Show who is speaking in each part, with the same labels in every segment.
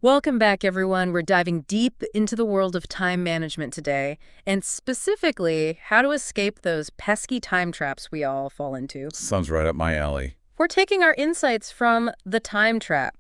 Speaker 1: Welcome back, everyone. We're diving deep into the world of time management today, and specifically, how to escape those pesky time traps we all fall into.
Speaker 2: Sounds right up my alley.
Speaker 1: We're taking our insights from The Time Trap.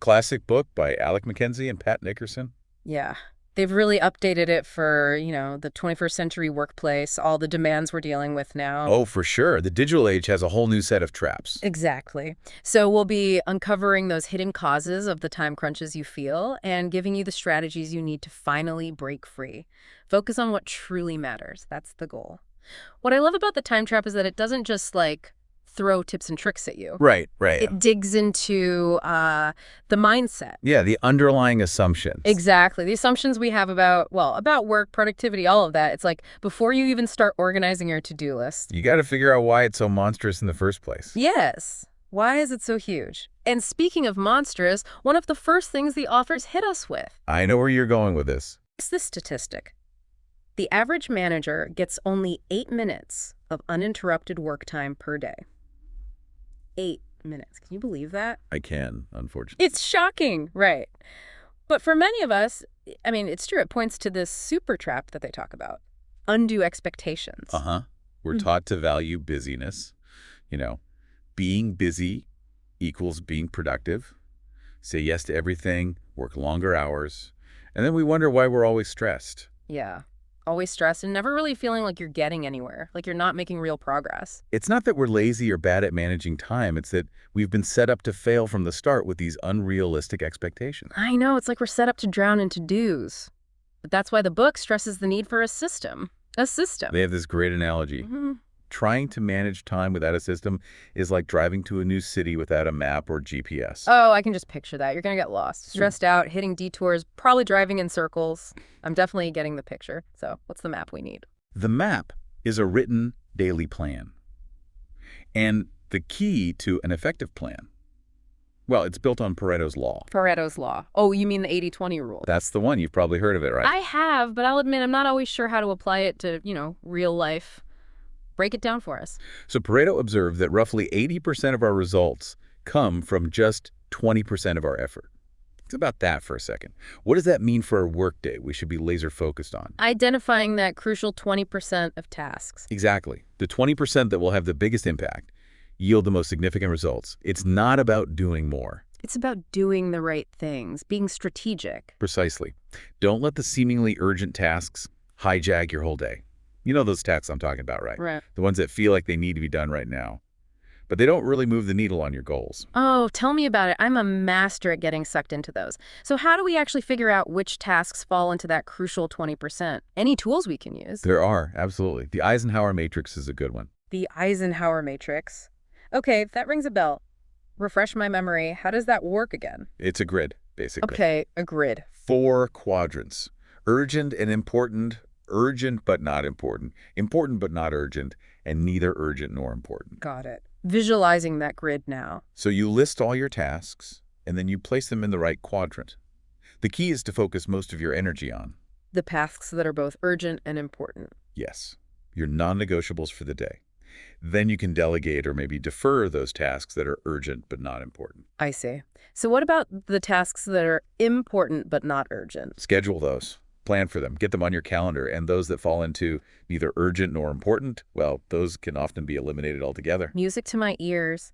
Speaker 2: Classic book by Alec Mackenzie and Pat-Nickerson.
Speaker 1: Yeah, they've really updated it for, the 21st century workplace, all the demands we're dealing with now.
Speaker 2: Oh, for sure. The digital age has a whole new set of traps.
Speaker 1: Exactly. So we'll be uncovering those hidden causes of the time crunches you feel and giving you the strategies you need to finally break free. Focus on what truly matters. That's the goal. What I love about the time trap is that it doesn't just, throw tips and tricks at you.
Speaker 2: Right.
Speaker 1: It digs into the mindset.
Speaker 2: Yeah, the underlying assumptions.
Speaker 1: Exactly. The assumptions we have about work, productivity, all of that. It's like before you even start organizing your to-do list.
Speaker 2: You got to figure out why it's so monstrous in the first place.
Speaker 1: Yes. Why is it so huge? And speaking of monstrous, one of the first things the authors hit us with.
Speaker 2: I know where you're going with this.
Speaker 1: It's this statistic. The average manager gets only 8 minutes of uninterrupted work time per day. 8 minutes. Can you believe that?
Speaker 2: I can, unfortunately.
Speaker 1: It's shocking, right? But for many of us, it's true. It points to this super trap that they talk about. Undue expectations.
Speaker 2: We're taught to value busyness. Being busy equals being productive. Say yes to everything, work longer hours. And then we wonder why we're always stressed.
Speaker 1: Yeah. Always stressed and never really feeling like you're getting anywhere, like you're not making real progress.
Speaker 2: It's not that we're lazy or bad at managing time. It's that we've been set up to fail from the start with these unrealistic expectations.
Speaker 1: I know. It's like we're set up to drown in to-dos. But that's why the book stresses the need for a system. A system.
Speaker 2: They have this great analogy. Trying to manage time without a system is like driving to a new city without a map or GPS.
Speaker 1: Oh, I can just picture that. You're going to get lost, stressed out, hitting detours, probably driving in circles. I'm definitely getting the picture. So what's the map we need?
Speaker 2: The map is a written daily plan. And the key to an effective plan, well, it's built on Pareto's law.
Speaker 1: Pareto's law. Oh, you mean the 80-20 rule?
Speaker 2: That's the one. You've probably heard of it, right?
Speaker 1: I have, but I'll admit I'm not always sure how to apply it to, real life. Break it down for us.
Speaker 2: So Pareto observed that roughly 80% of our results come from just 20% of our effort. Think about that for a second. What does that mean for our workday we should be laser focused on?
Speaker 1: Identifying that crucial 20% of tasks.
Speaker 2: Exactly. The 20% that will have the biggest impact, yield the most significant results. It's not about doing more.
Speaker 1: It's about doing the right things, being strategic.
Speaker 2: Precisely. Don't let the seemingly urgent tasks hijack your whole day. You know those tasks I'm talking about, right?
Speaker 1: Right.
Speaker 2: The ones that feel like they need to be done right now. But they don't really move the needle on your goals.
Speaker 1: Oh, tell me about it. I'm a master at getting sucked into those. So how do we actually figure out which tasks fall into that crucial 20%? Any tools we can use?
Speaker 2: There are, absolutely. The Eisenhower matrix is a good one.
Speaker 1: The Eisenhower matrix. Okay, that rings a bell. Refresh my memory. How does that work again?
Speaker 2: It's a grid, basically.
Speaker 1: Okay, a grid.
Speaker 2: 4 quadrants. Urgent and important, urgent but not important, important but not urgent, and neither urgent nor important.
Speaker 1: Got it. Visualizing that grid now.
Speaker 2: So you list all your tasks, and then you place them in the right quadrant. The key is to focus most of your energy on
Speaker 1: the tasks that are both urgent and important.
Speaker 2: Yes, your non-negotiables for the day. Then you can delegate or maybe defer those tasks that are urgent but not important.
Speaker 1: I see. So what about the tasks that are important but not urgent?
Speaker 2: Schedule those. Plan for them. Get them on your calendar. And those that fall into neither urgent nor important, well, those can often be eliminated altogether.
Speaker 1: Music to my ears.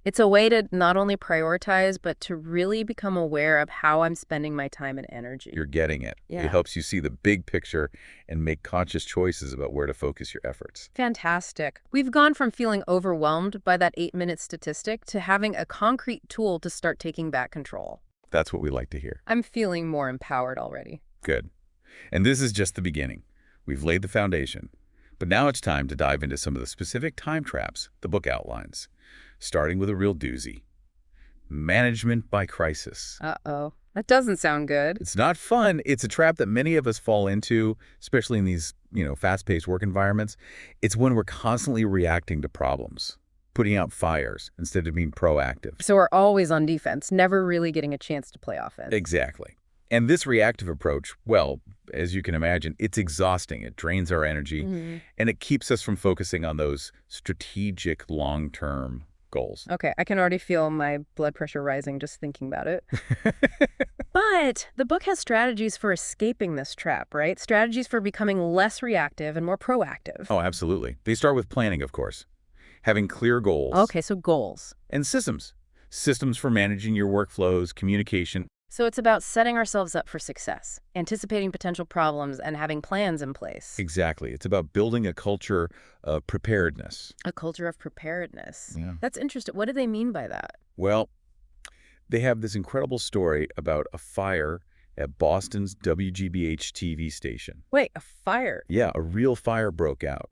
Speaker 1: It's a way to not only prioritize, but to really become aware of how I'm spending my time and energy.
Speaker 2: You're getting it.
Speaker 1: Yeah.
Speaker 2: It helps you see the big picture and make conscious choices about where to focus your efforts.
Speaker 1: Fantastic. We've gone from feeling overwhelmed by that 8-minute statistic to having a concrete tool to start taking back control.
Speaker 2: That's what we like to hear.
Speaker 1: I'm feeling more empowered already.
Speaker 2: Good. And this is just the beginning. We've laid the foundation. But now it's time to dive into some of the specific time traps the book outlines, starting with a real doozy. Management by crisis.
Speaker 1: Uh-oh. That doesn't sound good.
Speaker 2: It's not fun. It's a trap that many of us fall into, especially in these, fast-paced work environments. It's when we're constantly reacting to problems, putting out fires instead of being proactive.
Speaker 1: So we're always on defense, never really getting a chance to play offense.
Speaker 2: Exactly. And this reactive approach, well, as you can imagine, it's exhausting. It drains our energy, and it keeps us from focusing on those strategic long-term goals.
Speaker 1: Okay, I can already feel my blood pressure rising just thinking about it. But the book has strategies for escaping this trap, right? Strategies for becoming less reactive and more proactive.
Speaker 2: Oh, absolutely. They start with planning, of course. Having clear goals.
Speaker 1: Okay, so goals.
Speaker 2: And systems. Systems for managing your workflows, communication.
Speaker 1: So it's about setting ourselves up for success, anticipating potential problems, and having plans in place.
Speaker 2: Exactly. It's about building a culture of preparedness.
Speaker 1: A culture of preparedness.
Speaker 2: Yeah.
Speaker 1: That's interesting. What do they mean by that?
Speaker 2: Well, they have this incredible story about a fire at Boston's WGBH TV station.
Speaker 1: Wait, a fire?
Speaker 2: Yeah, a real fire broke out.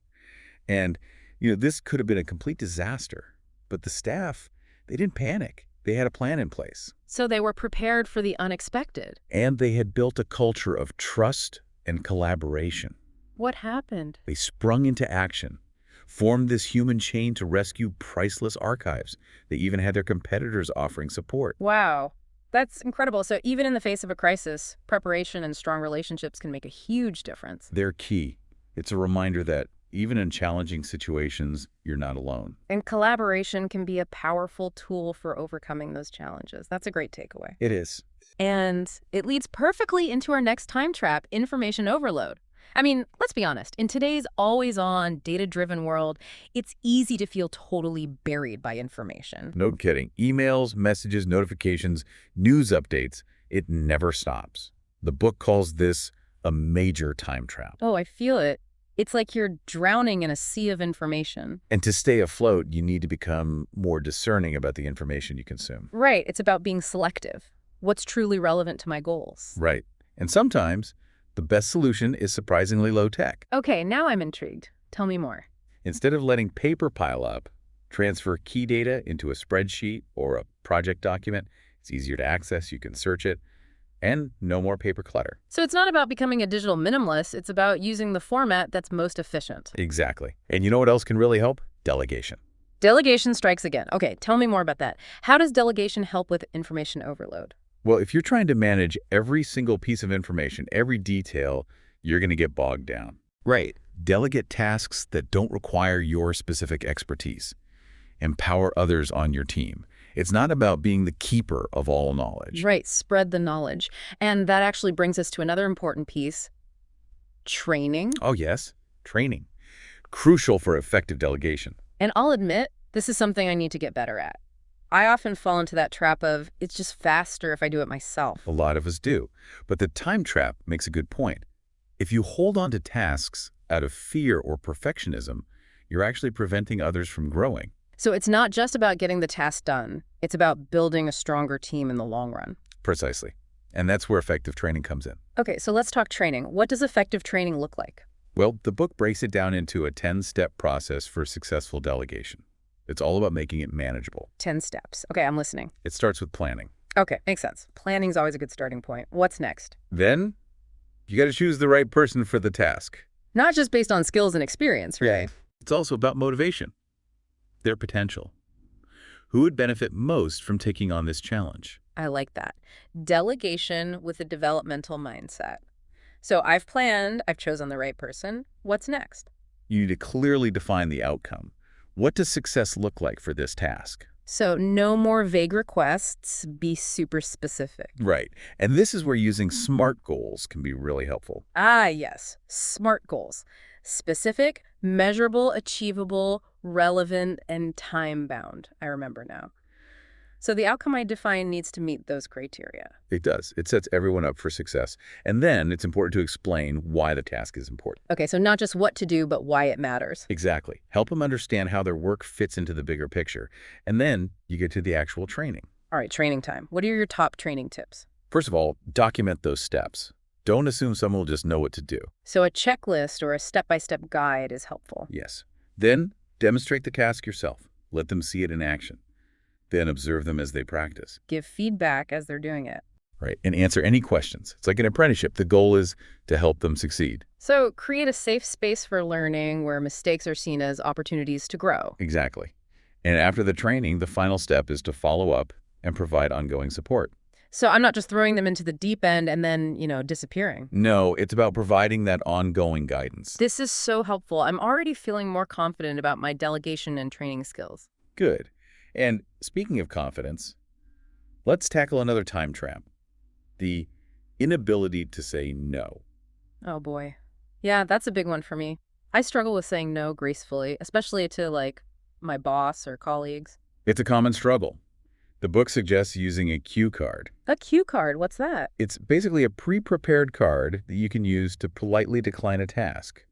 Speaker 2: And, this could have been a complete disaster. But the staff, they didn't panic. They had a plan in place.
Speaker 1: So they were prepared for the unexpected.
Speaker 2: And they had built a culture of trust and collaboration.
Speaker 1: What happened?
Speaker 2: They sprung into action, formed this human chain to rescue priceless archives. They even had their competitors offering support.
Speaker 1: Wow. That's incredible. So even in the face of a crisis, preparation and strong relationships can make a huge difference.
Speaker 2: They're key. It's a reminder that even in challenging situations, you're not alone.
Speaker 1: And collaboration can be a powerful tool for overcoming those challenges. That's a great takeaway.
Speaker 2: It is.
Speaker 1: And it leads perfectly into our next time trap, information overload. I mean, let's be honest. In today's always-on, data-driven world, it's easy to feel totally buried by information.
Speaker 2: No kidding. Emails, messages, notifications, news updates, it never stops. The book calls this a major time trap.
Speaker 1: Oh, I feel it. It's like you're drowning in a sea of information.
Speaker 2: And to stay afloat, you need to become more discerning about the information you consume.
Speaker 1: Right. It's about being selective. What's truly relevant to my goals?
Speaker 2: Right. And sometimes the best solution is surprisingly low tech.
Speaker 1: Okay, now I'm intrigued. Tell me more.
Speaker 2: Instead of letting paper pile up, transfer key data into a spreadsheet or a project document. It's easier to access. You can search it. And no more paper clutter.
Speaker 1: So it's not about becoming a digital minimalist. It's about using the format that's most efficient.
Speaker 2: Exactly. And you know what else can really help? Delegation.
Speaker 1: Delegation strikes again. Okay, tell me more about that. How does delegation help with information overload?
Speaker 2: Well, if you're trying to manage every single piece of information, every detail, you're going to get bogged down. Right. Delegate tasks that don't require your specific expertise. Empower others on your team. It's not about being the keeper of all knowledge.
Speaker 1: Right, spread the knowledge. And that actually brings us to another important piece, training.
Speaker 2: Oh, yes, training. Crucial for effective delegation.
Speaker 1: And I'll admit, this is something I need to get better at. I often fall into that trap of, it's just faster if I do it myself.
Speaker 2: A lot of us do. But the time trap makes a good point. If you hold on to tasks out of fear or perfectionism, you're actually preventing others from growing.
Speaker 1: So it's not just about getting the task done. It's about building a stronger team in the long run.
Speaker 2: Precisely. And that's where effective training comes in.
Speaker 1: Okay, so let's talk training. What does effective training look like?
Speaker 2: Well, the book breaks it down into a 10-step process for successful delegation. It's all about making it manageable.
Speaker 1: 10 steps. Okay, I'm listening.
Speaker 2: It starts with planning.
Speaker 1: Okay, makes sense. Planning's always a good starting point. What's next?
Speaker 2: Then, you got to choose the right person for the task.
Speaker 1: Not just based on skills and experience, right?
Speaker 2: It's also about motivation. Their potential. Who would benefit most from taking on this challenge?
Speaker 1: I like that. Delegation with a developmental mindset. So I've planned, I've chosen the right person. What's next?
Speaker 2: You need to clearly define the outcome. What does success look like for this task?
Speaker 1: So no more vague requests, be super specific.
Speaker 2: Right. And this is where using SMART goals can be really helpful.
Speaker 1: Ah, yes. SMART goals. Specific, measurable, achievable, relevant, and time-bound. I remember now. So the outcome I define needs to meet those criteria.
Speaker 2: It does. It sets everyone up for success. And then it's important to explain why the task is important.
Speaker 1: Okay, so not just what to do, but why it matters.
Speaker 2: Exactly. Help them understand how their work fits into the bigger picture. And then you get to the actual training.
Speaker 1: All right, training time. What are your top training tips?
Speaker 2: First of all, document those steps. Don't assume someone will just know what to do.
Speaker 1: So a checklist or a step-by-step guide is helpful.
Speaker 2: Yes. Then demonstrate the task yourself. Let them see it in action. Then observe them as they practice.
Speaker 1: Give feedback as they're doing it.
Speaker 2: Right. And answer any questions. It's like an apprenticeship. The goal is to help them succeed.
Speaker 1: So create a safe space for learning where mistakes are seen as opportunities to grow.
Speaker 2: Exactly. And after the training, the final step is to follow up and provide ongoing support.
Speaker 1: So I'm not just throwing them into the deep end and then, disappearing.
Speaker 2: No, it's about providing that ongoing guidance.
Speaker 1: This is so helpful. I'm already feeling more confident about my delegation and training skills.
Speaker 2: Good. And speaking of confidence, let's tackle another time trap, the inability to say no.
Speaker 1: Oh boy. Yeah, that's a big one for me. I struggle with saying no gracefully, especially to like my boss or colleagues.
Speaker 2: It's a common struggle. The book suggests using a cue card.
Speaker 1: A cue card, what's that?
Speaker 2: It's basically a pre-prepared card that you can use to politely decline a task.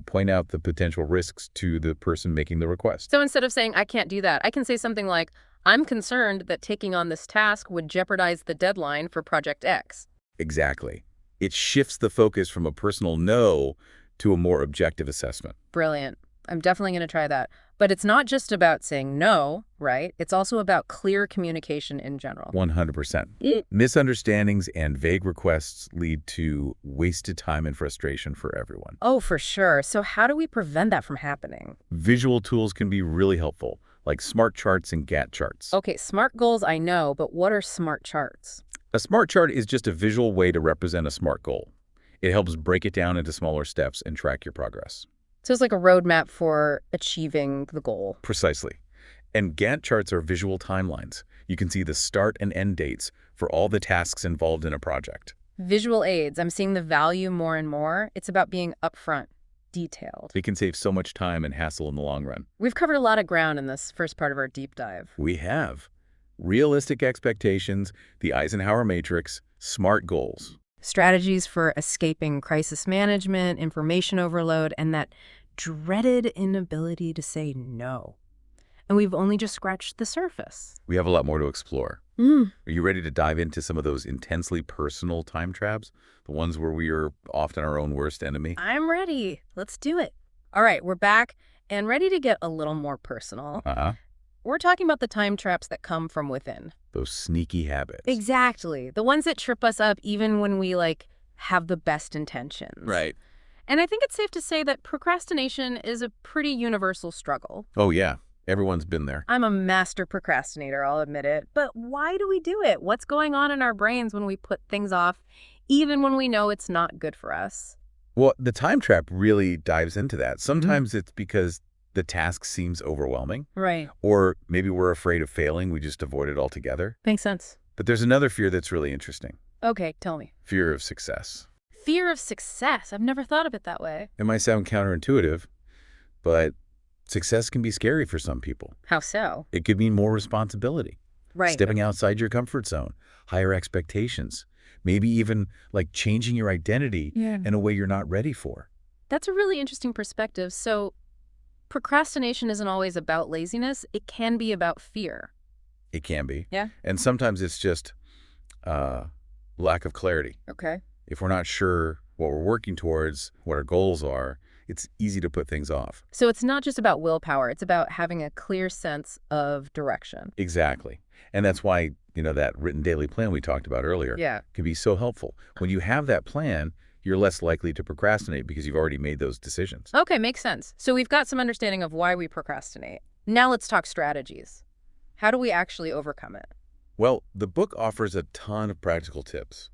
Speaker 2: Point out the potential risks to the person making the request.
Speaker 1: So instead of saying, I can't do that, I can say something like, I'm concerned that taking on this task would jeopardize the deadline for Project X.
Speaker 2: Exactly. It shifts the focus from a personal no to a more objective assessment.
Speaker 1: Brilliant. I'm definitely going to try that. But it's not just about saying no, right? It's also about clear communication in general.
Speaker 2: 100%. Misunderstandings and vague requests lead to wasted time and frustration for everyone.
Speaker 1: Oh, for sure. So how do we prevent that from happening?
Speaker 2: Visual tools can be really helpful, like smart charts and Gantt charts.
Speaker 1: Okay, SMART goals I know, but what are SMART charts?
Speaker 2: A smart chart is just a visual way to represent a SMART goal. It helps break it down into smaller steps and track your progress.
Speaker 1: So it's like a roadmap for achieving the goal.
Speaker 2: Precisely. And Gantt charts are visual timelines. You can see the start and end dates for all the tasks involved in a project.
Speaker 1: Visual aids. I'm seeing the value more and more. It's about being upfront, detailed.
Speaker 2: They can save so much time and hassle in the long run.
Speaker 1: We've covered a lot of ground in this first part of our deep dive.
Speaker 2: We have. Realistic expectations, the Eisenhower matrix, SMART goals.
Speaker 1: Strategies for escaping crisis management, information overload, and that dreaded inability to say no. And we've only just scratched the surface.
Speaker 2: We have a lot more to explore. Are you ready to dive into some of those intensely personal time traps? The ones where we are often our own worst enemy?
Speaker 1: I'm ready. Let's do it. All right, we're back and ready to get a little more personal. We're talking about the time traps that come from within.
Speaker 2: Those sneaky habits.
Speaker 1: Exactly. The ones that trip us up even when we, have the best intentions.
Speaker 2: Right.
Speaker 1: And I think it's safe to say that procrastination is a pretty universal struggle.
Speaker 2: Oh, yeah. Everyone's been there.
Speaker 1: I'm a master procrastinator, I'll admit it. But why do we do it? What's going on in our brains when we put things off, even when we know it's not good for us?
Speaker 2: Well, the time trap really dives into that. Sometimes it's because the task seems overwhelming.
Speaker 1: Right.
Speaker 2: Or maybe we're afraid of failing. We just avoid it altogether.
Speaker 1: Makes sense.
Speaker 2: But there's another fear that's really interesting.
Speaker 1: Okay, tell me.
Speaker 2: Fear of success.
Speaker 1: Fear of success. I've never thought of it that way.
Speaker 2: It might sound counterintuitive, but success can be scary for some people.
Speaker 1: How so?
Speaker 2: It could mean more responsibility.
Speaker 1: Right.
Speaker 2: Stepping outside your comfort zone, higher expectations, maybe even like changing your identity in a way you're not ready for.
Speaker 1: That's a really interesting perspective. So procrastination isn't always about laziness. It can be about fear.
Speaker 2: It can be.
Speaker 1: Yeah.
Speaker 2: And sometimes it's just lack of clarity.
Speaker 1: Okay.
Speaker 2: If we're not sure what we're working towards, what our goals are, it's easy to put things off.
Speaker 1: So it's not just about willpower. It's about having a clear sense of direction.
Speaker 2: Exactly. And that's why, that written daily plan we talked about earlier can be so helpful. When you have that plan, you're less likely to procrastinate because you've already made those decisions.
Speaker 1: Okay, makes sense. So we've got some understanding of why we procrastinate. Now let's talk strategies. How do we actually overcome it?
Speaker 2: Well, the book offers a ton of practical tips.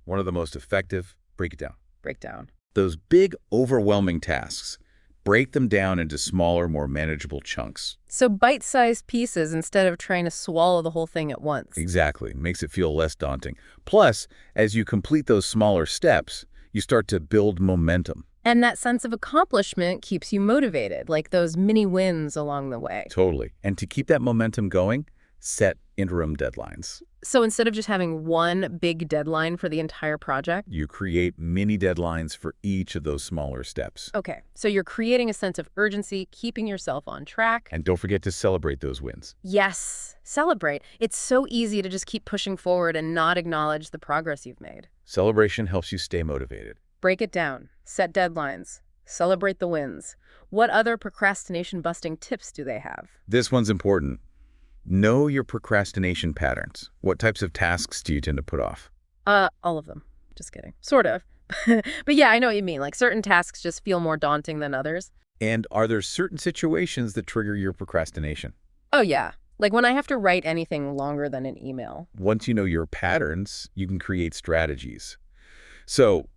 Speaker 2: One of the most effective, break it down.
Speaker 1: Break down.
Speaker 2: Those big, overwhelming tasks, break them down into smaller, more manageable chunks.
Speaker 1: So bite-sized pieces instead of trying to swallow the whole thing at once.
Speaker 2: Exactly. Makes it feel less daunting. Plus, as you complete those smaller steps, you start to build momentum.
Speaker 1: And that sense of accomplishment keeps you motivated, like those mini wins along the way.
Speaker 2: Totally. And to keep that momentum going, set interim deadlines.
Speaker 1: So instead of just having one big deadline for the entire project?
Speaker 2: You create mini deadlines for each of those smaller steps.
Speaker 1: Okay, so you're creating a sense of urgency, keeping yourself on track.
Speaker 2: And don't forget to celebrate those wins.
Speaker 1: Yes, celebrate. It's so easy to just keep pushing forward and not acknowledge the progress you've made.
Speaker 2: Celebration helps you stay motivated.
Speaker 1: Break it down. Set deadlines. Celebrate the wins. What other procrastination-busting tips do they have?
Speaker 2: This one's important. Know your procrastination patterns. What types of tasks do you tend to put off?
Speaker 1: All of them. Just kidding. Sort of. But yeah, I know what you mean. Like certain tasks just feel more daunting than others.
Speaker 2: And are there certain situations that trigger your procrastination?
Speaker 1: Oh, yeah. Like when I have to write anything longer than an email.
Speaker 2: Once you know your patterns, you can create strategies. So,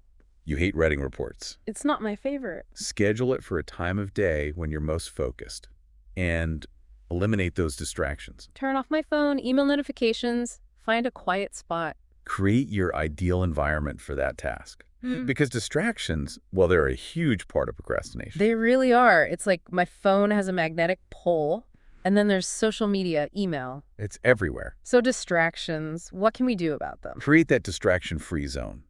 Speaker 2: you hate writing reports.
Speaker 1: It's not my favorite.
Speaker 2: Schedule it for a time of day when you're most focused. And Eliminate those distractions.
Speaker 1: Turn off my phone, email notifications, find a quiet spot.
Speaker 2: Create your ideal environment for that task. Because distractions, well, they're a huge part of procrastination.
Speaker 1: They really are. It's like my phone has a magnetic pull, and then there's social media, email.
Speaker 2: It's everywhere.
Speaker 1: So distractions, what can we do about them?
Speaker 2: Create that distraction-free zone.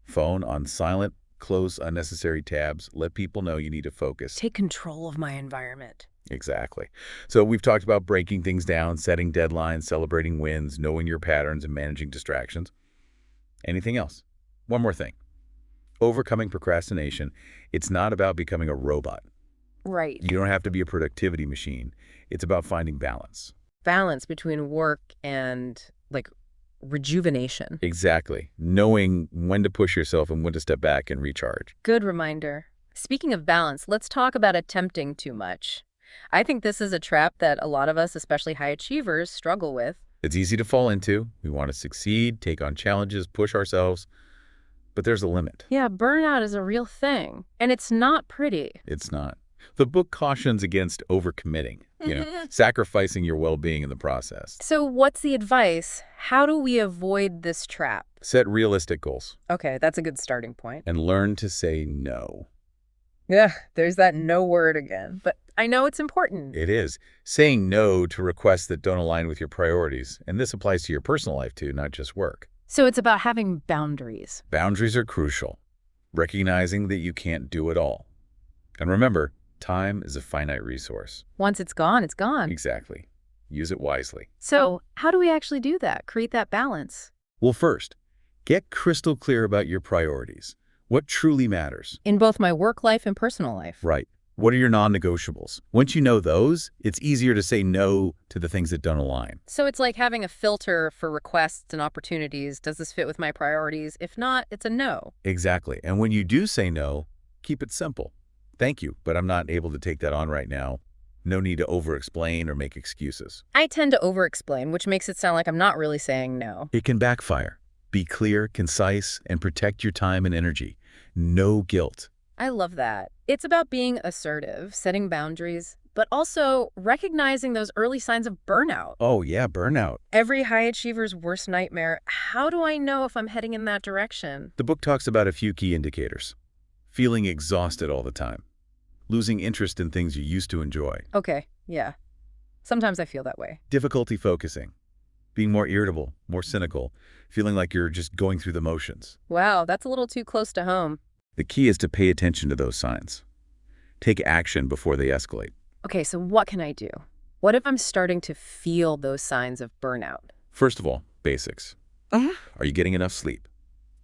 Speaker 2: Phone on silent, close unnecessary tabs, let people know you need to focus.
Speaker 1: Take control of my environment.
Speaker 2: Exactly. So we've talked about breaking things down, setting deadlines, celebrating wins, knowing your patterns, and managing distractions. Anything else? One more thing. Overcoming procrastination, it's not about becoming a robot.
Speaker 1: Right.
Speaker 2: You don't have to be a productivity machine. It's about finding balance.
Speaker 1: Balance between work and, like, rejuvenation.
Speaker 2: Exactly. Knowing when to push yourself and when to step back and recharge.
Speaker 1: Good reminder. Speaking of balance, let's talk about attempting too much. I think this is a trap that a lot of us, especially high achievers, struggle with.
Speaker 2: It's easy to fall into. We want to succeed, take on challenges, push ourselves. But there's a limit.
Speaker 1: Yeah, burnout is a real thing, and it's not pretty.
Speaker 2: It's not. The book cautions against overcommitting, sacrificing your well-being in the process.
Speaker 1: So what's the advice? How do we avoid this trap?
Speaker 2: Set realistic goals
Speaker 1: Okay, that's a good starting point.
Speaker 2: and learn to say no.
Speaker 1: Yeah, there's that no word again. But I know it's important.
Speaker 2: It is. Saying no to requests that don't align with your priorities. And this applies to your personal life too, not just work.
Speaker 1: So it's about having boundaries.
Speaker 2: Boundaries are crucial. Recognizing that you can't do it all. And remember, time is a finite resource.
Speaker 1: Once it's gone, it's gone.
Speaker 2: Exactly. Use it wisely.
Speaker 1: So how do we actually do that? Create that balance?
Speaker 2: Well, first, get crystal clear about your priorities. What truly matters?
Speaker 1: In both my work life and personal life.
Speaker 2: Right. What are your non-negotiables? Once you know those, it's easier to say no to the things that don't align.
Speaker 1: So it's like having a filter for requests and opportunities. Does this fit with my priorities? If not, it's a no.
Speaker 2: Exactly. And when you do say no, keep it simple. Thank you, but I'm not able to take that on right now. No need to over-explain or make excuses.
Speaker 1: I tend to over-explain, which makes it sound like I'm not really saying no.
Speaker 2: It can backfire. Be clear, concise, and protect your time and energy. No guilt.
Speaker 1: I love that. It's about being assertive, setting boundaries, but also recognizing those early signs of burnout.
Speaker 2: Oh, yeah, burnout.
Speaker 1: Every high achiever's worst nightmare. How do I know if I'm heading in that direction?
Speaker 2: The book talks about a few key indicators. Feeling exhausted all the time. Losing interest in things you used to enjoy.
Speaker 1: Okay, yeah. Sometimes I feel that way.
Speaker 2: Difficulty focusing. Being more irritable, more cynical. Feeling like you're just going through the motions.
Speaker 1: Wow, that's a little too close to home.
Speaker 2: The key is to pay attention to those signs. Take action before they escalate.
Speaker 1: Okay, so what can I do? What if I'm starting to feel those signs of burnout?
Speaker 2: First of all, basics. Are you getting enough sleep?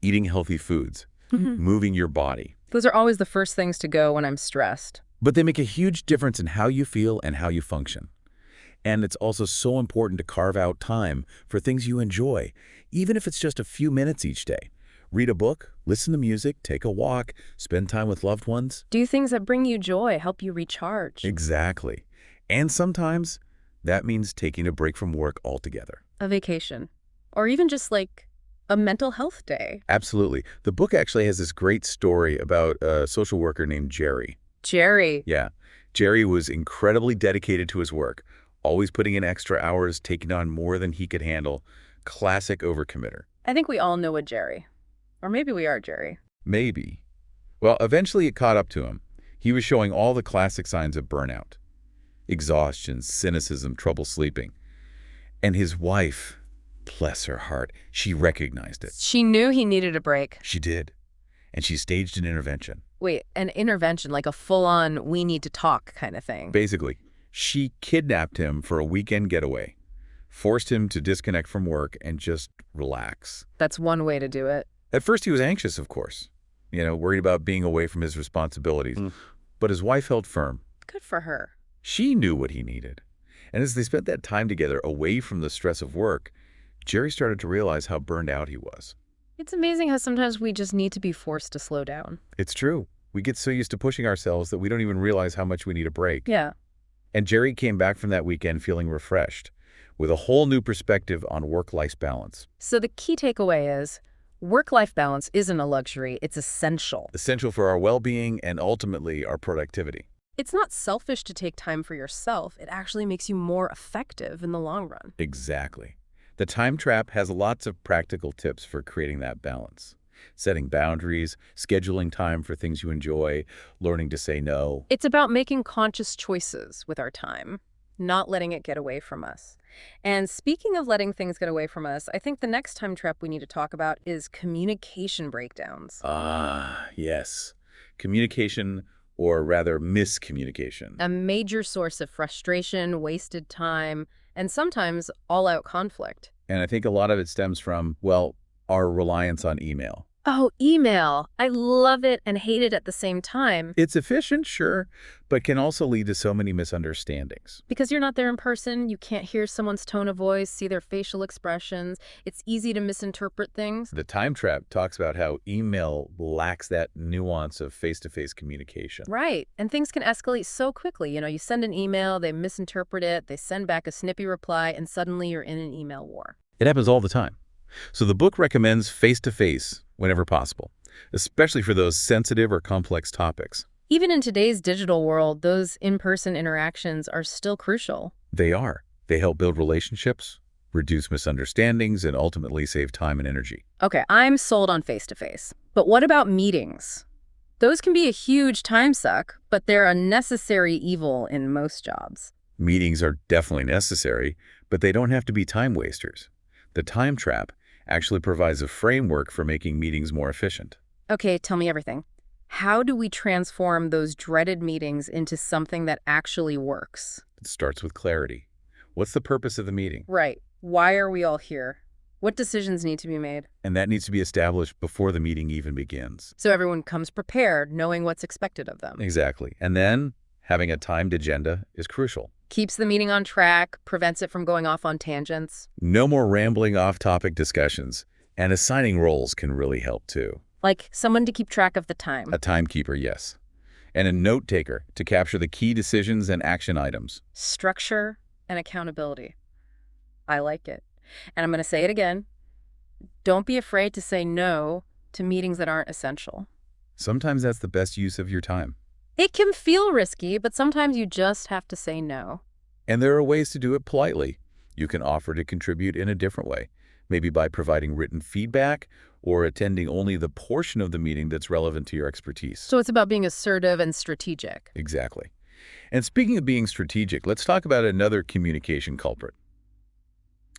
Speaker 2: Eating healthy foods? Moving your body?
Speaker 1: Those are always the first things to go when I'm stressed.
Speaker 2: But they make a huge difference in how you feel and how you function. And it's also so important to carve out time for things you enjoy, even if it's just a few minutes each day. Read a book, listen to music, take a walk, spend time with loved ones.
Speaker 1: Do things that bring you joy, help you recharge.
Speaker 2: Exactly. And sometimes that means taking a break from work altogether.
Speaker 1: A vacation. Or even just like a mental health day.
Speaker 2: Absolutely. The book actually has this great story about a social worker named Jerry.
Speaker 1: Jerry.
Speaker 2: Yeah. Jerry was incredibly dedicated to his work, always putting in extra hours, taking on more than he could handle. Classic overcommitter.
Speaker 1: I think we all know a Jerry. Or maybe we are Jerry.
Speaker 2: Maybe. Well, eventually it caught up to him. He was showing all the classic signs of burnout. Exhaustion, cynicism, trouble sleeping. And his wife, bless her heart, she recognized it.
Speaker 1: She knew he needed a break.
Speaker 2: She did. And she staged an intervention.
Speaker 1: Wait, an intervention, like a full-on we need to talk kind of thing.
Speaker 2: Basically, she kidnapped him for a weekend getaway, forced him to disconnect from work and just relax.
Speaker 1: That's one way to do it.
Speaker 2: At first he was anxious, of course, worried about being away from his responsibilities. But his wife held firm.
Speaker 1: Good for her.
Speaker 2: She knew what he needed. And as they spent that time together away from the stress of work, Jerry started to realize how burned out he was.
Speaker 1: It's amazing how sometimes we just need to be forced to slow down.
Speaker 2: It's true. We get so used to pushing ourselves that we don't even realize how much we need a break.
Speaker 1: Yeah.
Speaker 2: And Jerry came back from that weekend feeling refreshed, with a whole new perspective on work-life balance.
Speaker 1: So the key takeaway is work-life balance isn't a luxury, it's essential.
Speaker 2: Essential for our well-being and ultimately our productivity.
Speaker 1: It's not selfish to take time for yourself. It actually makes you more effective in the long run.
Speaker 2: Exactly. The time trap has lots of practical tips for creating that balance. Setting boundaries, scheduling time for things you enjoy, learning to say no.
Speaker 1: It's about making conscious choices with our time, not letting it get away from us. And speaking of letting things get away from us, I think the next time trap we need to talk about is communication breakdowns.
Speaker 2: Ah, yes. Communication, or rather miscommunication.
Speaker 1: A major source of frustration, wasted time, and sometimes all-out conflict.
Speaker 2: And I think a lot of it stems from, well, our reliance on email.
Speaker 1: Oh, email. I love it and hate it at the same time.
Speaker 2: It's efficient, sure, but can also lead to so many misunderstandings.
Speaker 1: Because you're not there in person, you can't hear someone's tone of voice, see their facial expressions. It's easy to misinterpret things.
Speaker 2: The time trap talks about how email lacks that nuance of face-to-face communication.
Speaker 1: Right. And things can escalate so quickly. You send an email, they misinterpret it, they send back a snippy reply, and suddenly you're in an email war.
Speaker 2: It happens all the time. So the book recommends face-to-face whenever possible, especially for those sensitive or complex topics.
Speaker 1: Even in today's digital world, those in-person interactions are still crucial.
Speaker 2: They are. They help build relationships, reduce misunderstandings, and ultimately save time and energy.
Speaker 1: Okay, I'm sold on face-to-face. But what about meetings? Those can be a huge time suck, but they're a necessary evil in most jobs.
Speaker 2: Meetings are definitely necessary, but they don't have to be time wasters. The time trap actually provides a framework for making meetings more efficient.
Speaker 1: Okay, tell me everything. How do we transform those dreaded meetings into something that actually works?
Speaker 2: It starts with clarity. What's the purpose of the meeting?
Speaker 1: Right. Why are we all here? What decisions need to be made?
Speaker 2: And that needs to be established before the meeting even begins.
Speaker 1: So everyone comes prepared, knowing what's expected of them.
Speaker 2: Exactly. And then having a timed agenda is crucial.
Speaker 1: Keeps the meeting on track, prevents it from going off on tangents.
Speaker 2: No more rambling off-topic discussions, and assigning roles can really help too.
Speaker 1: Like someone to keep track of the time.
Speaker 2: A timekeeper, yes. And a note-taker to capture the key decisions and action items.
Speaker 1: Structure and accountability. I like it. And I'm going to say it again. Don't be afraid to say no to meetings that aren't essential.
Speaker 2: Sometimes that's the best use of your time.
Speaker 1: It can feel risky, but sometimes you just have to say no.
Speaker 2: And there are ways to do it politely. You can offer to contribute in a different way, maybe by providing written feedback or attending only the portion of the meeting that's relevant to your expertise.
Speaker 1: So it's about being assertive and strategic.
Speaker 2: Exactly. And speaking of being strategic, let's talk about another communication culprit.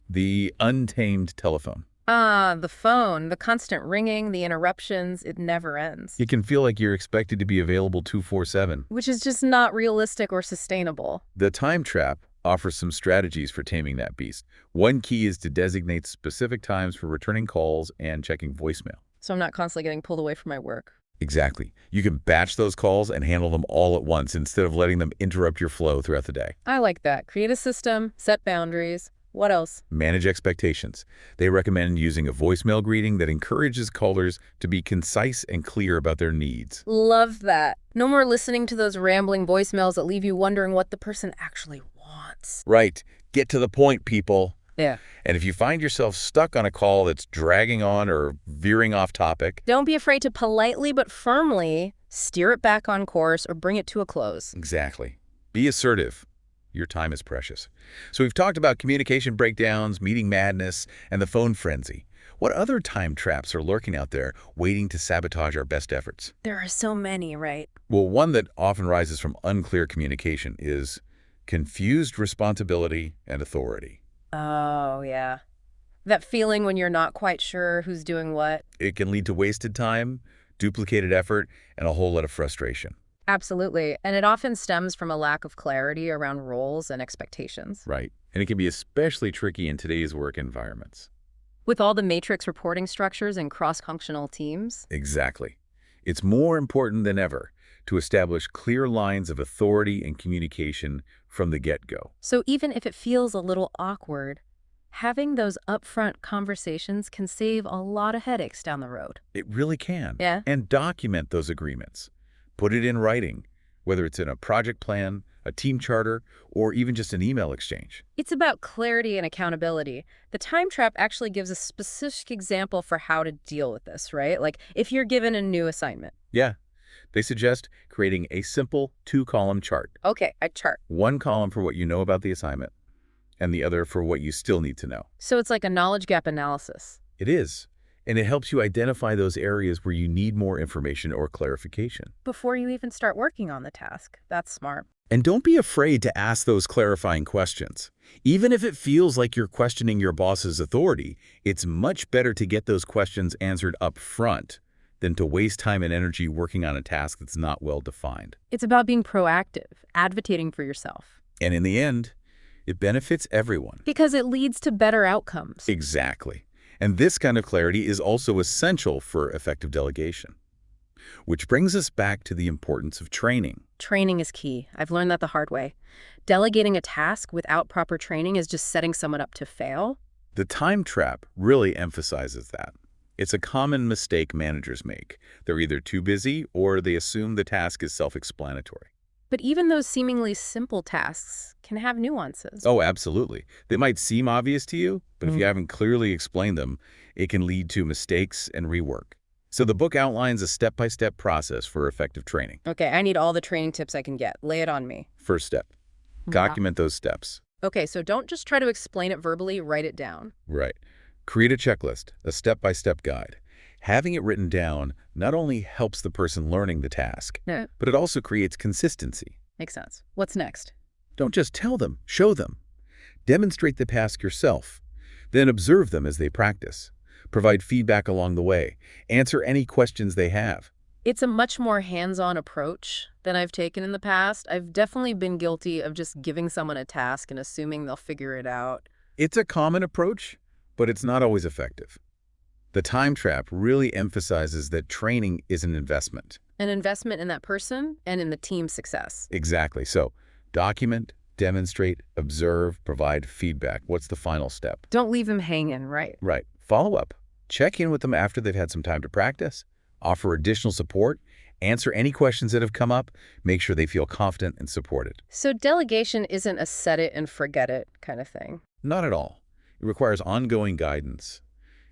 Speaker 2: The untamed telephone.
Speaker 1: Ah, the phone, the constant ringing, the interruptions, it never ends.
Speaker 2: It can feel like you're expected to be available 24/7.
Speaker 1: Which is just not realistic or sustainable.
Speaker 2: The time trap offers some strategies for taming that beast. One key is to designate specific times for returning calls and checking voicemail.
Speaker 1: So I'm not constantly getting pulled away from my work.
Speaker 2: Exactly. You can batch those calls and handle them all at once instead of letting them interrupt your flow throughout the day.
Speaker 1: I like that. Create a system, set boundaries. What else?
Speaker 2: Manage expectations. They recommend using a voicemail greeting that encourages callers to be concise and clear about their needs.
Speaker 1: Love that. No more listening to those rambling voicemails that leave you wondering what the person actually wants.
Speaker 2: Right. Get to the point, people.
Speaker 1: Yeah.
Speaker 2: And if you find yourself stuck on a call that's dragging on or veering off topic,
Speaker 1: Don't be afraid to politely but firmly steer it back on course or bring it to a close.
Speaker 2: exactly. Be assertive. Your time is precious. So we've talked about communication breakdowns, meeting madness, and the phone frenzy. What other time traps are lurking out there waiting to sabotage our best efforts?
Speaker 1: There are so many, right?
Speaker 2: Well, one that often rises from unclear communication is confused responsibility and authority.
Speaker 1: Oh, yeah. That feeling when you're not quite sure who's doing what.
Speaker 2: It can lead to wasted time, duplicated effort, and a whole lot of frustration.
Speaker 1: Absolutely. And it often stems from a lack of clarity around roles and expectations.
Speaker 2: Right. And it can be especially tricky in today's work environments.
Speaker 1: With all the matrix reporting structures and cross-functional teams.
Speaker 2: Exactly. It's more important than ever to establish clear lines of authority and communication from the get-go.
Speaker 1: So even if it feels a little awkward, having those upfront conversations can save a lot of headaches down the road.
Speaker 2: It really can.
Speaker 1: Yeah.
Speaker 2: And document those agreements. Put it in writing, whether it's in a project plan, a team charter, or even just an email exchange.
Speaker 1: It's about clarity and accountability. The time trap actually gives a specific example for how to deal with this, right? Like if you're given a new assignment.
Speaker 2: Yeah. They suggest creating a simple 2-column chart.
Speaker 1: Okay, a chart.
Speaker 2: One column for what you know about the assignment, and the other for what you still need to know.
Speaker 1: So it's like a knowledge gap analysis.
Speaker 2: It is, and it helps you identify those areas where you need more information or clarification.
Speaker 1: Before you even start working on the task. That's smart.
Speaker 2: And don't be afraid to ask those clarifying questions. Even if it feels like you're questioning your boss's authority, it's much better to get those questions answered up front than to waste time and energy working on a task that's not well defined.
Speaker 1: It's about being proactive, advocating for yourself.
Speaker 2: And in the end, it benefits everyone.
Speaker 1: Because it leads to better outcomes.
Speaker 2: Exactly. And this kind of clarity is also essential for effective delegation. Which brings us back to the importance of training.
Speaker 1: Training is key. I've learned that the hard way. Delegating a task without proper training is just setting someone up to fail.
Speaker 2: The time trap really emphasizes that. It's a common mistake managers make. They're either too busy or they assume the task is self-explanatory.
Speaker 1: But even those seemingly simple tasks can have nuances.
Speaker 2: Oh, absolutely. They might seem obvious to you, but if you haven't clearly explained them, it can lead to mistakes and rework. So the book outlines a step-by-step process for effective training.
Speaker 1: Okay, I need all the training tips I can get. Lay it on me.
Speaker 2: First step, document those steps.
Speaker 1: Okay, so don't just try to explain it verbally, write it down.
Speaker 2: Right. Create a checklist, a step-by-step guide. Having it written down not only helps the person learning the task, but it also creates consistency.
Speaker 1: Makes sense. What's next?
Speaker 2: Don't just tell them, show them. Demonstrate the task yourself. Then observe them as they practice. Provide feedback along the way. Answer any questions they have.
Speaker 1: It's a much more hands-on approach than I've taken in the past. I've definitely been guilty of just giving someone a task and assuming they'll figure it out.
Speaker 2: It's a common approach, but it's not always effective. The time trap really emphasizes that training is an investment.
Speaker 1: An investment in that person and in the team's success.
Speaker 2: Exactly. So document, demonstrate, observe, provide feedback. What's the final step?
Speaker 1: Don't leave them hanging, right?
Speaker 2: Right. Follow up. Check in with them after they've had some time to practice. Offer additional support. Answer any questions that have come up. Make sure they feel confident and supported.
Speaker 1: So delegation isn't a set it and forget it kind of thing.
Speaker 2: Not at all. It requires ongoing guidance.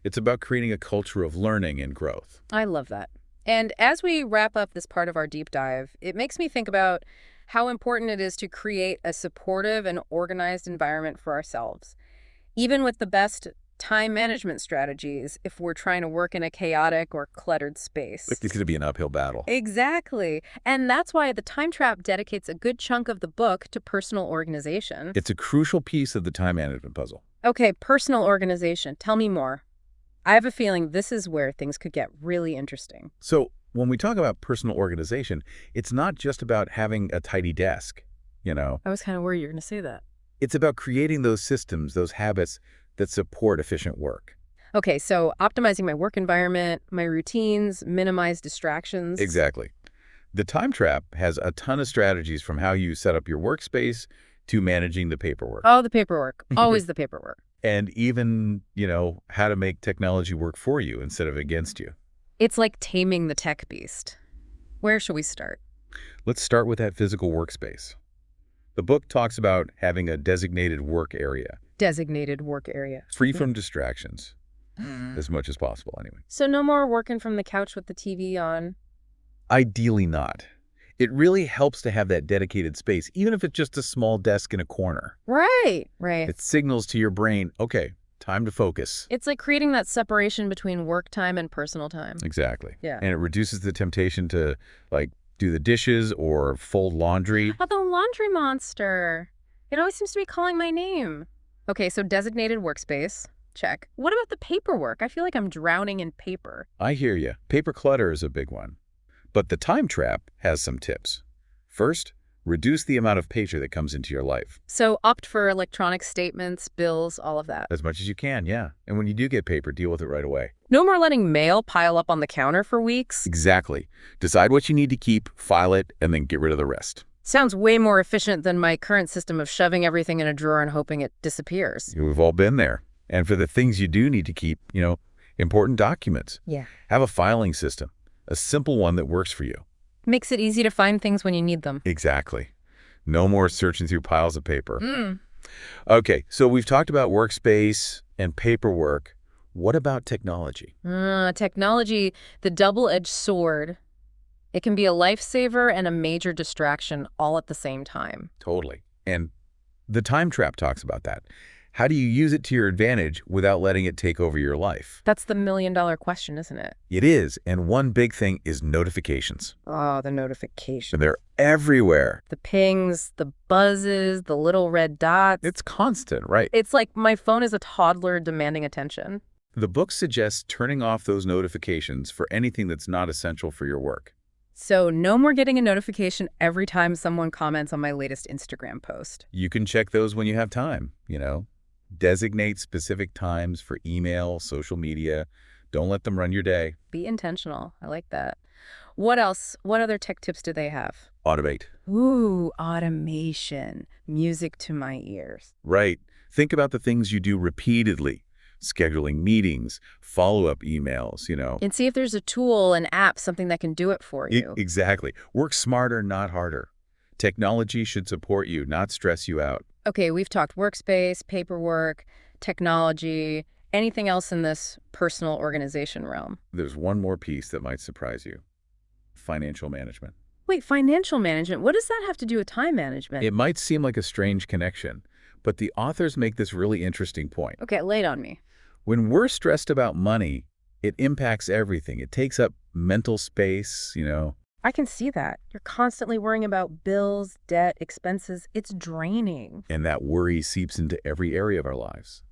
Speaker 2: It's about creating a culture of learning and growth.
Speaker 1: I love that. And as we wrap up this part of our deep dive, it makes me think about how important it is to create a supportive and organized environment for ourselves. Even with the best time management strategies, if we're trying to work in a chaotic or cluttered space.
Speaker 2: It's going to be an uphill battle.
Speaker 1: Exactly. And that's why the time trap dedicates a good chunk of the book to personal organization.
Speaker 2: It's a crucial piece of the time management puzzle.
Speaker 1: Okay, personal organization. Tell me more. I have a feeling this is where things could get really interesting.
Speaker 2: So when we talk about personal organization, it's not just about having a tidy desk,
Speaker 1: I was kind of worried you were going to say that.
Speaker 2: It's about creating those systems, those habits that support efficient work.
Speaker 1: Okay, so optimizing my work environment, my routines, minimize distractions.
Speaker 2: Exactly. The time trap has a ton of strategies from how you set up your workspace to managing the paperwork.
Speaker 1: Oh, the paperwork. Always the paperwork.
Speaker 2: And even, how to make technology work for you instead of against you.
Speaker 1: It's like taming the tech beast. Where should we start?
Speaker 2: Let's start with that physical workspace. The book talks about having a designated work area.
Speaker 1: Designated work area.
Speaker 2: Free from distractions, as much as possible anyway.
Speaker 1: So no more working from the couch with the TV on?
Speaker 2: Ideally not. It really helps to have that dedicated space, even if it's just a small desk in a corner.
Speaker 1: Right.
Speaker 2: It signals to your brain, okay, time to focus.
Speaker 1: It's like creating that separation between work time and personal time.
Speaker 2: Exactly.
Speaker 1: Yeah.
Speaker 2: And it reduces the temptation to, do the dishes or fold laundry.
Speaker 1: Oh, the laundry monster. It always seems to be calling my name. Okay, so designated workspace. Check. What about the paperwork? I feel like I'm drowning in paper.
Speaker 2: I hear you. Paper clutter is a big one. But the time trap has some tips. First, reduce the amount of paper that comes into your life.
Speaker 1: So opt for electronic statements, bills, all of that.
Speaker 2: As much as you can, yeah. And when you do get paper, deal with it right away.
Speaker 1: No more letting mail pile up on the counter for weeks.
Speaker 2: Exactly. Decide what you need to keep, file it, and then get rid of the rest.
Speaker 1: Sounds way more efficient than my current system of shoving everything in a drawer and hoping it disappears.
Speaker 2: We've all been there. And for the things you do need to keep, important documents.
Speaker 1: Yeah.
Speaker 2: Have a filing system, a simple one that works for you.
Speaker 1: Makes it easy to find things when you need them.
Speaker 2: Exactly. No more searching through piles of paper. Okay, so we've talked about workspace and paperwork. What about technology?
Speaker 1: Technology, the double-edged sword. It can be a lifesaver and a major distraction all at the same time.
Speaker 2: Totally. And the time trap talks about that. How do you use it to your advantage without letting it take over your life?
Speaker 1: That's the million-dollar question, isn't it?
Speaker 2: It is, and one big thing is notifications.
Speaker 1: Oh, the notifications.
Speaker 2: They're everywhere.
Speaker 1: The pings, the buzzes, the little red dots.
Speaker 2: It's constant, right?
Speaker 1: It's like my phone is a toddler demanding attention.
Speaker 2: The book suggests turning off those notifications for anything that's not essential for your work.
Speaker 1: So no more getting a notification every time someone comments on my latest Instagram post.
Speaker 2: You can check those when you have time, Designate specific times for email, social media. Don't let them run your day.
Speaker 1: Be intentional. I like that. What else? What other tech tips do they have?
Speaker 2: Automate.
Speaker 1: Ooh, automation. Music to my ears.
Speaker 2: Right. Think about the things you do repeatedly. Scheduling meetings, follow-up emails,
Speaker 1: And see if there's a tool, an app, something that can do it for you.
Speaker 2: Exactly. Work smarter, not harder. Technology should support you, not stress you out.
Speaker 1: Okay, we've talked workspace, paperwork, technology, anything else in this personal organization realm.
Speaker 2: There's one more piece that might surprise you. Financial management.
Speaker 1: Wait, financial management? What does that have to do with time management?
Speaker 2: It might seem like a strange connection, but the authors make this really interesting point.
Speaker 1: Okay, lay it on me.
Speaker 2: When we're stressed about money, it impacts everything. It takes up mental space,
Speaker 1: I can see that. You're constantly worrying about bills, debt, expenses. It's draining.
Speaker 2: And that worry seeps into every area of our lives.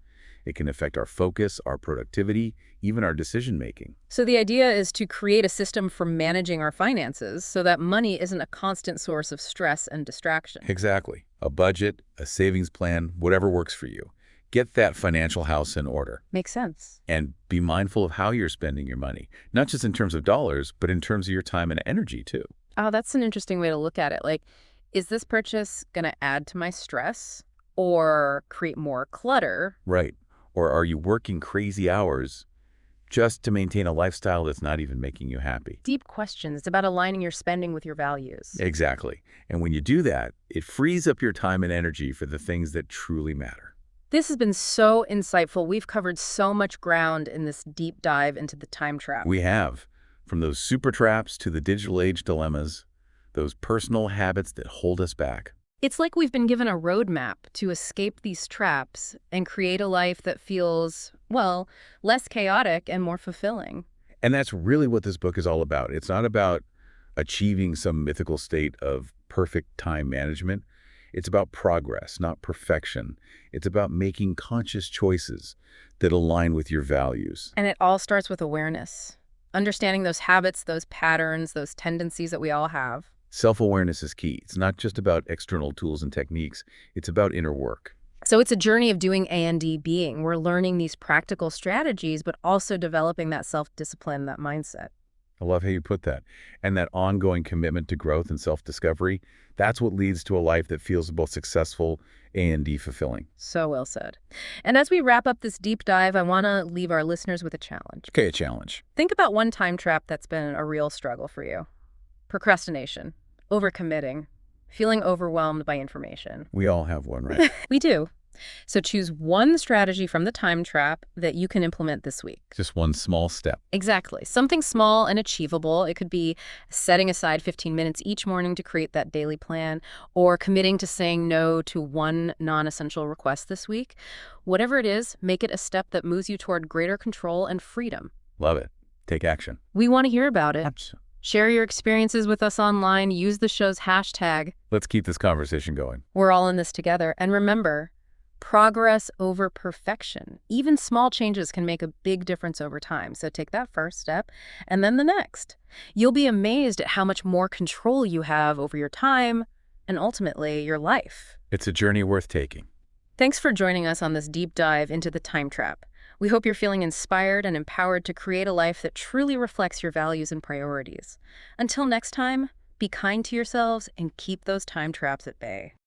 Speaker 2: It can affect our focus, our productivity, even our decision-making.
Speaker 1: So the idea is to create a system for managing our finances so that money isn't a constant source of stress and distraction.
Speaker 2: Exactly. A budget, a savings plan, whatever works for you. Get that financial house in order.
Speaker 1: Makes sense.
Speaker 2: And be mindful of how you're spending your money, not just in terms of dollars, but in terms of your time and energy, too.
Speaker 1: Oh, that's an interesting way to look at it. Like, is this purchase going to add to my stress or create more clutter?
Speaker 2: Right. Or are you working crazy hours just to maintain a lifestyle that's not even making you happy?
Speaker 1: Deep questions. It's about aligning your spending with your values.
Speaker 2: Exactly. And when you do that, it frees up your time and energy for the things that truly matter.
Speaker 1: This has been so insightful. We've covered so much ground in this deep dive into the time trap.
Speaker 2: We have. From those super traps to the digital age dilemmas, those personal habits that hold us back.
Speaker 1: It's like we've been given a roadmap to escape these traps and create a life that feels, well, less chaotic and more fulfilling.
Speaker 2: And that's really what this book is all about. It's not about achieving some mythical state of perfect time management. It's about progress, not perfection. It's about making conscious choices that align with your values.
Speaker 1: And it all starts with awareness. Understanding those habits, those patterns, those tendencies that we all have.
Speaker 2: Self-awareness is key. It's not just about external tools and techniques. It's about inner work.
Speaker 1: So it's a journey of doing A&D being. We're learning these practical strategies, but also developing that self-discipline, that mindset.
Speaker 2: I love how you put that. And that ongoing commitment to growth and self-discovery, that's what leads to a life that feels both successful and fulfilling.
Speaker 1: So well said. And as we wrap up this deep dive, I want to leave our listeners with a challenge.
Speaker 2: Okay, a challenge.
Speaker 1: Think about one time trap that's been a real struggle for you. Procrastination, overcommitting, feeling overwhelmed by information.
Speaker 2: We all have one, right?
Speaker 1: We do. So choose one strategy from the time trap that you can implement this week.
Speaker 2: Just one small step.
Speaker 1: Exactly. Something small and achievable. It could be setting aside 15 minutes each morning to create that daily plan, or committing to saying no to one non-essential request this week. Whatever it is, make it a step that moves you toward greater control and freedom.
Speaker 2: Love it. Take action.
Speaker 1: We want to hear about it.
Speaker 2: Absolutely.
Speaker 1: Share your experiences with us online. Use the show's hashtag.
Speaker 2: Let's keep this conversation going.
Speaker 1: We're all in this together. And remember, progress over perfection. Even small changes can make a big difference over time. So take that first step and then the next. You'll be amazed at how much more control you have over your time and ultimately your life.
Speaker 2: It's a journey worth taking.
Speaker 1: Thanks for joining us on this deep dive into the time trap. We hope you're feeling inspired and empowered to create a life that truly reflects your values and priorities. Until next time, be kind to yourselves and keep those time traps at bay.